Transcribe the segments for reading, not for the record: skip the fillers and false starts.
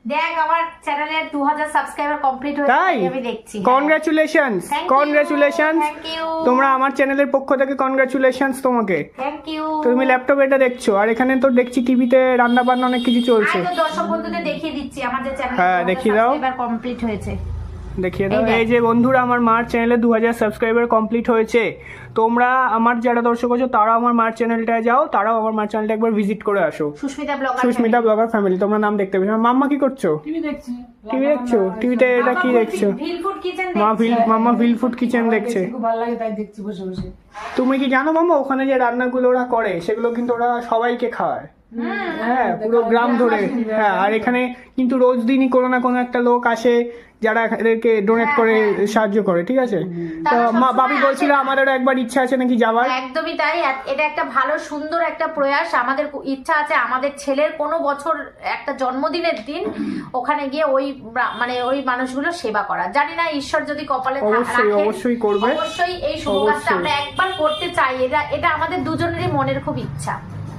দেখ আমার চ্যানেলের 2000 সাবস্ক্রাইবার কমপ্লিট হয়েছে, তাই আমি দেখছি। Congratulations, congratulations. Thank you. তোমরা আমার চ্যানেলের পক্ষ থেকে কনগ্রাচুলেশনস তোমাকে। Thank you. তুমি ল্যাপটপে এটা দেখছো, আর এখানে তো দেখছি টিভিতে রান্না বান্না অনেক কিছু চলছে। আমি তো দর্শক বন্ধুদের দেখিয়ে দিচ্ছি আমাদের চ্যানেলে হ্যাঁ, দেখিয়ে দাও। সাবস্ক্রাইবার কমপ্লিট হয়েছে। দেখিয়ে দাও। এই দেখ। এই যে বন্ধুরা, আমার মার চ্যানেলে 2000 সাবস্ক্রাইবার কমপ্লিট হয়েছে। তোমরা আমার যারা দর্শক আছো তারাও আমার মার চ্যানেলটায় যাও, তারাও আমার মার চ্যানেলটা একবার ভিজিট করে আসো। Susmita blogger. Susmita blogger family, তোমরা নাম দেখতে পেয়েছো। মাম্মা কি করছো? টিভি দেখছি। টিভি দেখছো? টিভিতে এটা কি দেখছো? ভিলফুড কিচেন মাম্মা ভিল ফুড কিচেন দেখছে। খুব ভালো লাগে, তাই দেখছি বসে বসে। তুমি কি জানো মাম্মা, ওখানে যে রান্নাগুলো ওরা করে সেগুলো কিন্তু ওরা সবাইকে খাওয়ায়। হ্যাঁ, পুরো গ্রাম ধরে। হ্যাঁ, আর এখানে কিন্তু রোজ দিনই কোনো না কোনো একটা লোক আসে যারা এদেরকে ডোনেট করে সাহায্য করে, ঠিক আছে? তো মা বাবি বলছিল আমাদেরও একবার ইচ্ছা আছে নাকি যাওয়ার। একদমই তাই। এটা একটা ভালো সুন্দর একটা প্রয়াস। আমাদের ইচ্ছা আছে আমাদের ছেলের কোনো বছর একটা জন্মদিনের দিন ওখানে গিয়ে মানে ওই মানুষগুলো সেবা করা। জানি না ঈশ্বর যদি কপালে অবশ্যই রাখেন, অবশ্যই করবে। অবশ্যই এই শুভ কাজটা আমরা একবার করতে চাই। এটা আমাদের দুজনেরই মনের খুব ইচ্ছা।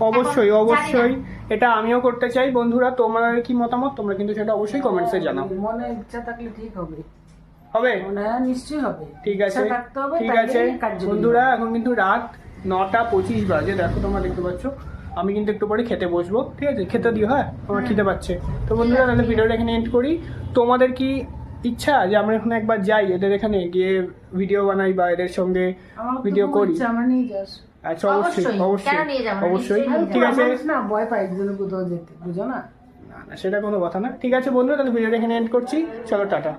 অবশ্যই এখন অবশ্যই জানি এটা আমিও করতে চাই। বন্ধুরা, তোমার কি মতামত তোমরা কিন্তু সেটা অবশ্যই কমেন্টসে জানাও। মনে ইচ্ছা থাকলে ঠিক হবে। হবে? নিশ্চয়ই হবে। ঠিক আছে, ইচ্ছা থাকতে হবে, ঠিক তাইলেই আছে কার্যকরী বন্ধুরা। হবে। এখন কিন্তু রাত 9:25 বাজে, দেখো তোমরা দেখতে পাচ্ছ। আমি কিন্তু একটু পরে খেতে বসবো, ঠিক আছে? খেতে দিও, হ্যাঁ, আমার খিদে পাচ্ছে। তো বন্ধুরা, তাহলে ভিডিওটা এখানে এন্ড করি। তোমাদের কি ইচ্ছা যে আমরা এখন একবার যাই এদের এখানে গিয়ে ভিডিও বানাই বা এদের সঙ্গে আমার তো ভিডিও খুব করি? ইচ্ছা, আমরা নিয়ে যাস। আচ্ছা, অবশ্যই কেন অবশ্যই নিয়ে যাবো না? অবশ্যই, নিশ্চয়ই নিয়ে ঠিক আছে। মানুষ না ভয় পায় একজনে কোথাও যেতে, বুঝো না? না না, সেটা কোনো কথা না। ঠিক আছে বন্ধুরা, তাহলে ভিডিওটা এখানে এন্ড করছি। চলো, টাটা।